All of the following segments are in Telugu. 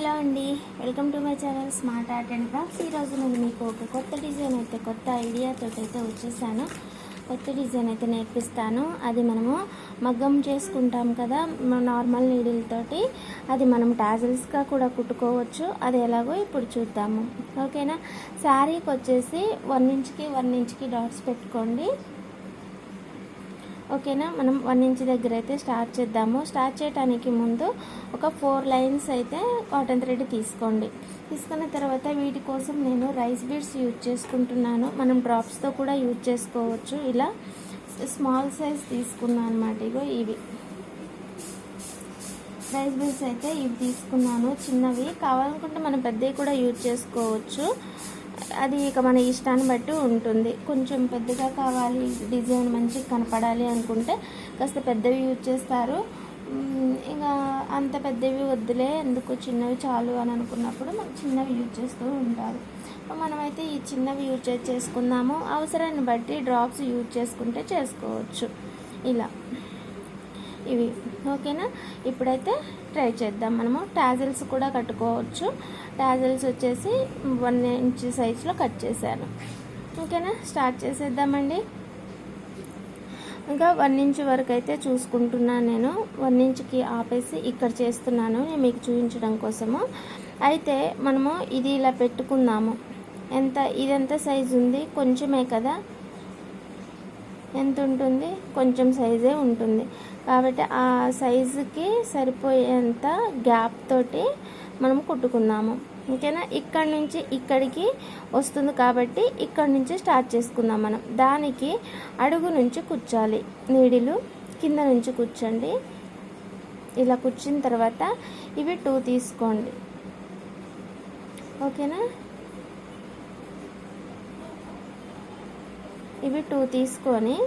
హలో అండి, welcome to my channel smart art and crafts. ఈరోజు నేను మీకు ఒక కొత్త డిజైన్ అయితే కొత్త ఐడియాతో అయితే వచ్చేసాను. కొత్త డిజైన్ అయితే నేర్పిస్తాను. అది మనము మగ్గం చేసుకుంటాం కదా నార్మల్ నీడిల్ తోటి, అది మనం టాజిల్స్గా కూడా కుట్టుకోవచ్చు. అది ఎలాగో ఇప్పుడు చూద్దాము. ఓకేనా. శారీకి వచ్చేసి 1 ఇంచ్కి 1 ఇంచ్కి డాట్స్ పెట్టుకోండి. ఓకేనా. మనం 1 ఇంచ్ దగ్గర అయితే స్టార్ట్ చేద్దాము. స్టార్ట్ చేయడానికి ముందు ఒక 4 లైన్స్ అయితే కాటన్ థ్రెడ్ తీసుకోండి. తీసుకున్న తర్వాత వీటి కోసం నేను రైస్ బీడ్స్ యూజ్ చేసుకుంటున్నాను. మనం డ్రాప్స్తో కూడా యూజ్ చేసుకోవచ్చు. ఇలా స్మాల్ సైజ్ తీసుకున్నాను అనమాట. ఇగో ఇవి రైస్ బీడ్స్ అయితే ఇవి తీసుకున్నాను, చిన్నవి. కావాలనుకుంటే మనం పెద్దవి కూడా యూజ్ చేసుకోవచ్చు. అది ఇక మన ఇష్టాన్ని బట్టి ఉంటుంది. కొంచెం పెద్దగా కావాలి, డిజైన్ మంచిగా కనపడాలి అనుకుంటే కాస్త పెద్దవి యూజ్ చేస్తారు. ఇంకా అంత పెద్దవి వద్దులే, ఎందుకు చిన్నవి చాలు అని అనుకున్నప్పుడు మనం చిన్నవి యూజ్ చేస్తూ ఉంటారు. మనమైతే ఈ చిన్నవి యూజ్ చేసుకుందాము. అవసరాన్ని బట్టి డ్రాప్స్ యూజ్ చేసుకుంటే చేసుకోవచ్చు ఇలా ఇవి. ఓకేనా. ఇప్పుడైతే ట్రై చేద్దాం. మనము టాజిల్స్ కూడా కట్టుకోవచ్చు. టాజిల్స్ వచ్చేసి 1 ఇంచ్ సైజులో కట్ చేశాను. ఓకేనా. స్టార్ట్ చేసేద్దామండి. ఇంకా 1 ఇంచ్ వరకు అయితే చూసుకుంటున్నాను నేను. 1 ఇంచ్కి ఆపేసి ఇక్కడ చేస్తున్నాను నేను మీకు చూపించడం కోసము. అయితే మనము ఇది ఇలా పెట్టుకుందాము. ఇదెంత సైజు ఉంది? కొంచెమే కదా, ఎంత ఉంటుంది? కొంచెం సైజే ఉంటుంది. కాబట్టి ఆ సైజుకి సరిపోయేంత గ్యాప్ తోటి మనం కుట్టుకుందాము. ఓకేనా. ఇక్కడ నుంచి ఇక్కడికి వస్తుంది కాబట్టి ఇక్కడ నుంచి స్టార్ట్ చేసుకుందాం మనం. దానికి అడుగు నుంచి కూర్చోాలి, నీడిలు కింద నుంచి కూర్చోండి. ఇలా కూర్చున్న తర్వాత ఇవి 2 తీసుకోండి. ఓకేనా. ఇవి 2 తీసుకొని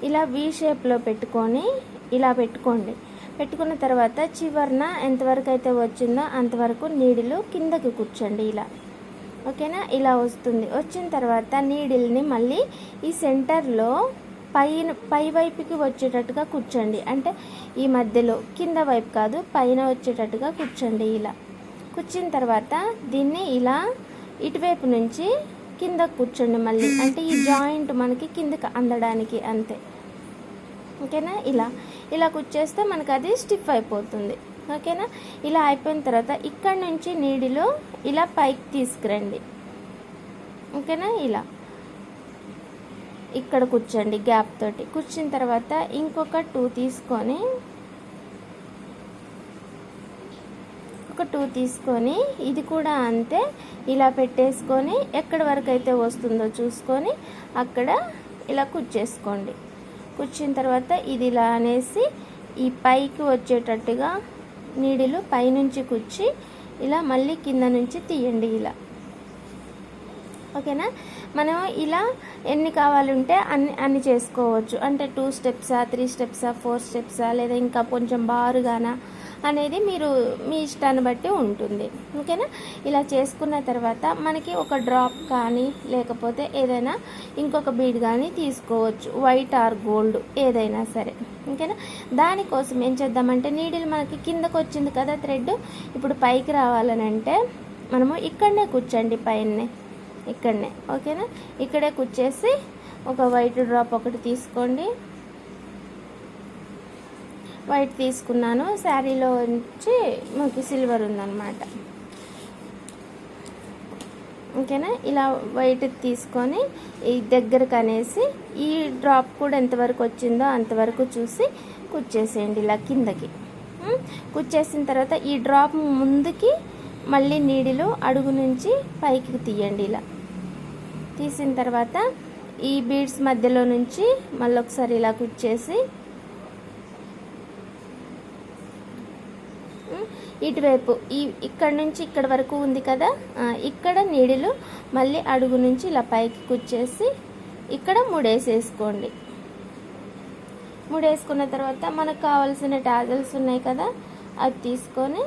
ఇలా వి షేప్లో పెట్టుకొని ఇలా పెట్టుకోండి. పెట్టుకున్న తర్వాత చివరన ఎంతవరకు అయితే వచ్చిందో అంతవరకు నీడిలు కిందకి కూర్చోండి ఇలా. ఓకేనా. ఇలా వస్తుంది. వచ్చిన తర్వాత నీడిల్ని మళ్ళీ ఈ సెంటర్లో పై వైపుకి వచ్చేటట్టుగా కూర్చోండి. అంటే ఈ మధ్యలో, కింద వైపు కాదు, పైన వచ్చేటట్టుగా కూర్చోండి ఇలా. కూర్చున్న తర్వాత దీన్ని ఇలా ఇటువైపు నుంచి కిందకు కూర్చోండి మళ్ళీ. అంటే ఈ జాయింట్ మనకి కిందకి అందడానికి అంతే. ఓకేనా. ఇలా కూర్చేస్తే మనకు అది స్టిఫ్ అయిపోతుంది. ఓకేనా. ఇలా అయిపోయిన తర్వాత ఇక్కడ నుంచి నీడిలో ఇలా పైకి తీసుకురండి. ఓకేనా. ఇలా ఇక్కడ కూర్చోండి గ్యాప్ తోటి. కూర్చున్న తర్వాత ఇంకొక 2 తీసుకొని ఇది కూడా అంతే ఇలా పెట్టేసుకొని ఎక్కడి వరకు అయితే వస్తుందో చూసుకొని అక్కడ ఇలా కుచ్చేసుకోండి. కుచ్చిన తర్వాత ఇది ఇలా అనేసి ఈ పైకి వచ్చేటట్టుగా నీడిలు పైనుంచి కుచ్చి ఇలా మళ్ళీ కింద నుంచి తీయండి ఇలా. ఓకేనా. మనం ఇలా ఎన్ని కావాలంటే అన్ని చేసుకోవచ్చు. అంటే 2 స్టెప్సా, 3 స్టెప్సా, 4 స్టెప్సా, లేదా ఇంకా కొంచెం బారుగానా అనేది మీరు మీ ఇష్టాన్ని బట్టి ఉంటుంది. ఓకేనా. ఇలా చేసుకున్న తర్వాత మనకి ఒక డ్రాప్ కానీ లేకపోతే ఏదైనా ఇంకొక బీడ్ కానీ తీసుకోవచ్చు, వైట్ ఆర్ గోల్డ్ ఏదైనా సరే. ఓకేనా. దానికోసం ఏం చేద్దామంటే నీడిల్ మనకి కిందకు వచ్చింది కదా థ్రెడ్, ఇప్పుడు పైకి రావాలని అంటే మనము ఇక్కడనే కూర్చోండి, పైనే ఇక్కడనే. ఓకేనా. ఇక్కడే కూర్చేసి ఒక వైట్ డ్రాప్ ఒకటి తీసుకోండి. వైట్ తీసుకున్నాను, శారీలో నుంచి మనకి సిల్వర్ ఉందన్నమాట. ఓకేనా. ఇలా వైట్ తీసుకొని ఈ దగ్గరకు అనేసి ఈ డ్రాప్ కూడా ఎంతవరకు వచ్చిందో అంతవరకు చూసి కుచ్చేసేయండి ఇలా కిందకి. కుచ్చేసిన తర్వాత ఈ డ్రాప్ ముందుకి మళ్ళీ నీడిలో అడుగు నుంచి పైకి తీయండి ఇలా. తీసిన తర్వాత ఈ బీడ్స్ మధ్యలో నుంచి మళ్ళీ ఒకసారి ఇలా కుచ్చేసి ఇటువైపు ఇక్కడ నుంచి ఇక్కడ వరకు ఉంది కదా, ఇక్కడ నీడిలు మళ్ళీ అడుగు నుంచి ఇలా పైకి కుచ్చేసి ఇక్కడ ముడేసేసుకోండి. ముడేసుకున్న తర్వాత మనకు కావాల్సిన టాజల్స్ ఉన్నాయి కదా, అది తీసుకొని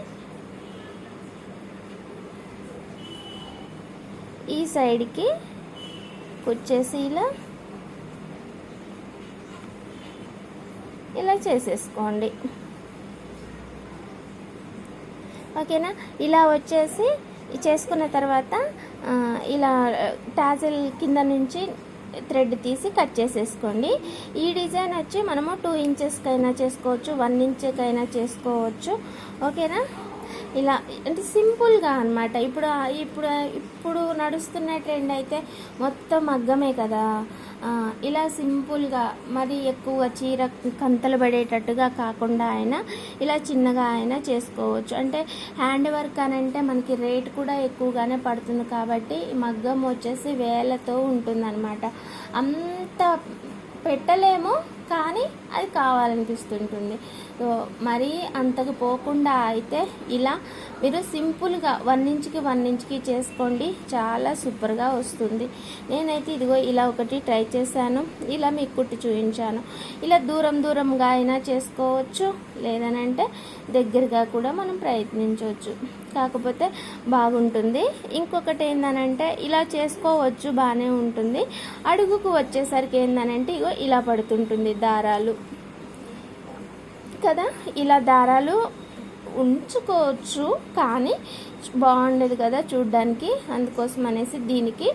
ఈ సైడ్కి కుచ్చేసి ఇలా చేసేసుకోండి. ఓకేనా. ఇలా వచ్చేసి చేసుకున్న తర్వాత ఇలా టాజిల్ కింద నుంచి థ్రెడ్ తీసి కట్ చేసేసుకోండి. ఈ డిజైన్ వచ్చి మనము 2 ఇంచెస్కైనా చేసుకోవచ్చు, 1 ఇంచ్కైనా చేసుకోవచ్చు. ఓకేనా. ఇలా అంటే సింపుల్గా అనమాట. ఇప్పుడు నడుస్తున్న ట్రెండ్ అయితే మొత్తం మగ్గమే కదా. ఇలా సింపుల్గా మరి ఎక్కువ చీర కంతలు పడేటట్టుగా కాకుండా అయినా ఇలా చిన్నగా అయినా చేసుకోవచ్చు. అంటే హ్యాండ్ వర్క్ అని అంటే మనకి రేట్ కూడా ఎక్కువగానే పడుతుంది కాబట్టి మగ్గం వచ్చేసి వేలతో ఉంటుందన్నమాట. అంత పెట్టలేము కానీ అది కావాలనిపిస్తుంటుంది. సో మరీ అంతకు పోకుండా అయితే ఇలా మీరు సింపుల్గా 1 ఇంచ్కి 1 ఇంచ్కి చేసుకోండి, చాలా సూపర్గా వస్తుంది. నేనైతే ఇదిగో ఇలా ఒకటి ట్రై చేశాను, ఇలా మీకు కుట్టి చూపించాను. ఇలా దూరంగా అయినా చేసుకోవచ్చు, లేదనంటే దగ్గరగా కూడా మనం ప్రయత్నించవచ్చు, కాకపోతే బాగుంటుంది. ఇంకొకటి ఏందనంటే ఇలా చేసుకోవచ్చు, బాగానే ఉంటుంది. అడుగుకు వచ్చేసరికి ఏందనంటే ఇగో ఇలా పడుతుంటుంది దారాలు కదా. ఇలా దారాలు ఉంచుకోవచ్చు కానీ బాగుండేది కదా చూడ్డానికి. అందుకోసం అనేసి దీనికి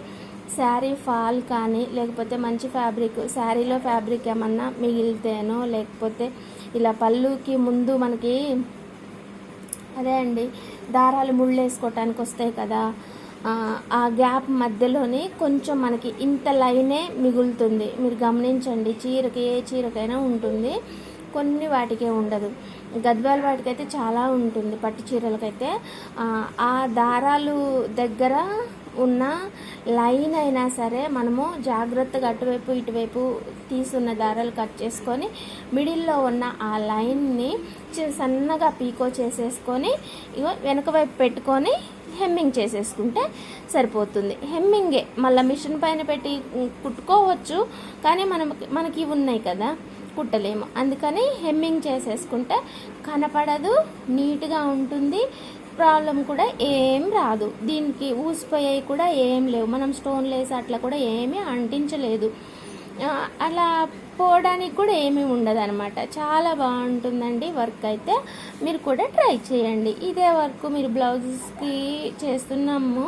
శారీ ఫాల్ కానీ లేకపోతే మంచి ఫ్యాబ్రిక్, శారీలో ఫ్యాబ్రిక్ ఏమన్నా మిగిలితేనో, లేకపోతే ఇలా పళ్ళుకి ముందు మనకి అదే అండి దారాలు ముళ్ళు వేసుకోవటానికి వస్తాయి కదా, ఆ గ్యాప్ మధ్యలోనే కొంచెం మనకి ఇంత లైనే మిగులుతుంది. మీరు గమనించండి, చీరకి ఏ చీరకైనా ఉంటుంది, కొన్ని వాటికే ఉండదు. గద్వాల వాటికైతే చాలా ఉంటుంది, పట్టు చీరలకైతే. ఆ దారాలు దగ్గర ఉన్న లైన్ అయినా సరే మనము జాగ్రత్తగా అటువైపు ఇటువైపు తీసున్న దారాలు కట్ చేసుకొని మిడిల్లో ఉన్న ఆ లైన్ని సన్నగా పీకో చేసేసుకొని ఇగో వెనక వైపు పెట్టుకొని హెమ్మింగ్ చేసేసుకుంటే సరిపోతుంది. హెమ్మింగే మళ్ళీ మిషన్ పైన పెట్టి కుట్టుకోవచ్చు కానీ మనకి ఉన్నాయి కదా, కుట్టలేము. అందుకని హెమ్మింగ్ చేసేసుకుంటే కనపడదు, నీట్గా ఉంటుంది, ప్రాబ్లం కూడా ఏం రాదు. దీనికి ఊసిపోయాయి కూడా ఏం లేవు, మనం స్టోన్ లేసి అట్లా కూడా ఏమీ అంటించలేదు, అలా పోవడానికి కూడా ఏమీ ఉండదు అనమాట. చాలా బాగుంటుందండి వర్క్ అయితే. మీరు కూడా ట్రై చేయండి. ఇదే వర్క్ మీరు బ్లౌజెస్కి చేస్తున్నాము,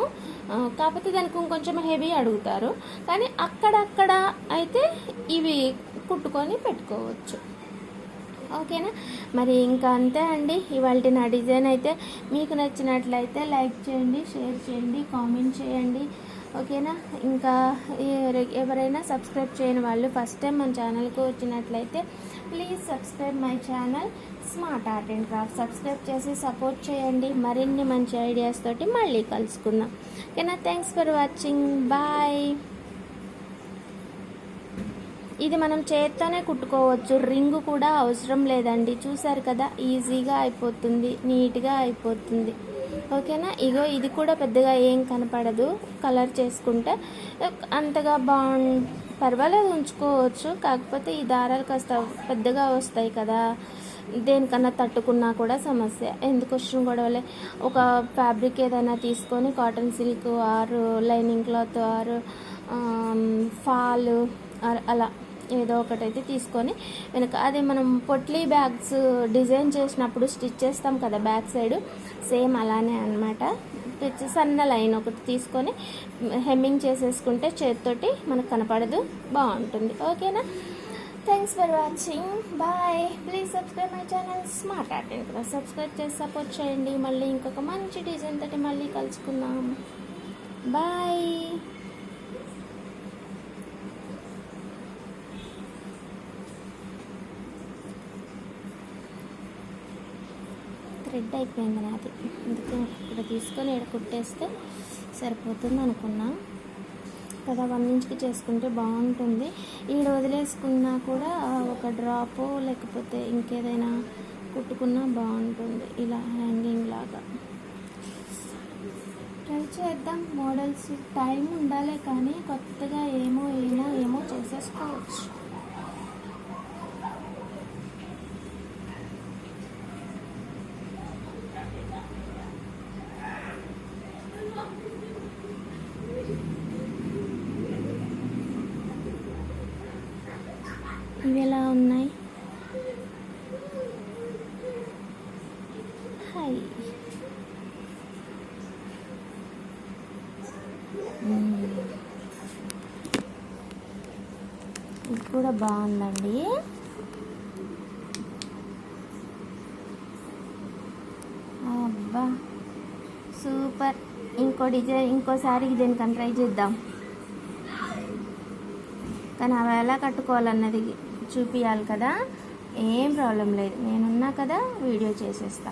కాకపోతే దానికి ఇంకొంచెం హెవీ అడుగుతారు, కానీ అక్కడక్కడ అయితే ఇవి కుట్టుకొని పెట్టుకోవచ్చు. ఓకేనా. మరి ఇంకా అంతే అండి ఇవాళ నా డిజైన్ అయితే. మీకు నచ్చినట్లయితే లైక్ చేయండి, షేర్ చేయండి, కామెంట్ చేయండి. ఓకేనా. ఇంకా ఎవరైనా సబ్స్క్రైబ్ చేయని వాళ్ళు ఫస్ట్ టైం మన ఛానల్కి వచ్చినట్లయితే please subscribe my channel smart art and craft. Subscribe చేసి సపోర్ట్ చేయండి. మరిన్ని మంచి ఐడియాస్ తోటి మళ్ళీ కలుసుకుందాం. ఓకేనా. Thanks for watching. బాయ్. ఇది మనం చేత్తోనే కుట్టుకోవచ్చు, రింగు కూడా అవసరం లేదండి. చూసారు కదా, ఈజీగా అయిపోతుంది, నీట్గా అయిపోతుంది. ఓకేనా. ఇగో ఇది కూడా పెద్దగా ఏం కనపడదు, కలర్ చేసుకుంటే అంతగా పర్వాలేదు, ఉంచుకోవచ్చు. కాకపోతే ఈ దారాలు కాస్త పెద్దగా వస్తాయి కదా, దేనికన్నా తట్టుకున్నా కూడా సమస్య. ఎందుకు వచ్చిన గొడవలే. ఒక ఫ్యాబ్రిక్ ఏదైనా తీసుకొని cotton silk or lining cloth or fall అలా ఏదో ఒకటైతే తీసుకొని వెనక అదే మనం పొట్లీ బ్యాగ్స్ డిజైన్ చేసినప్పుడు స్టిచ్ చేస్తాం కదా బ్యాక్ సైడ్, సేమ్ అలానే అనమాట. సన్న లైన్ ఒకటి తీసుకొని హెమ్మింగ్ చేసేసుకుంటే చేతితోటి మనకు కనపడదు, బాగుంటుంది. ఓకేనా. Thanks for watching. Bye. Please subscribe my channel smart art and craft. Subscribe చేసి సపోర్ట్ చేయండి. మళ్ళీ ఇంకొక మంచి డిజైన్ తోటి మళ్ళీ కలుసుకుందాం. బాయ్. థ్రెడ్ అయిపోయింది నాది, అందుకే ఇక్కడ తీసుకొని ఇక్కడ కుట్టేస్తే సరిపోతుంది అనుకున్నా కదా. 1 ఇంచ్కి చేసుకుంటే బాగుంటుంది. ఈడ వదిలేసుకున్నా కూడా ఒక డ్రాపు లేకపోతే ఇంకేదైనా కుట్టుకున్నా బాగుంటుంది, ఇలా హ్యాంగింగ్ లాగా. ట్రై చేద్దాం. మోడల్స్ టైం ఉండాలి కానీ కొత్తగా ఏమో చేసేసుకోవచ్చు. ఇవి ఎలా ఉన్నాయి? హాయ్. ఇది కూడా బాగుందండి. అబ్బా సూపర్. ఇంకో డిజైన్ ఇంకోసారి దీనికని ట్రై చేద్దాం. కానీ అవి ఎలా కట్టుకోవాలన్నది చూపించాలి కదా. ఏం ప్రాబ్లం లేదు, నేనున్నా కదా, వీడియో చేసేస్తా.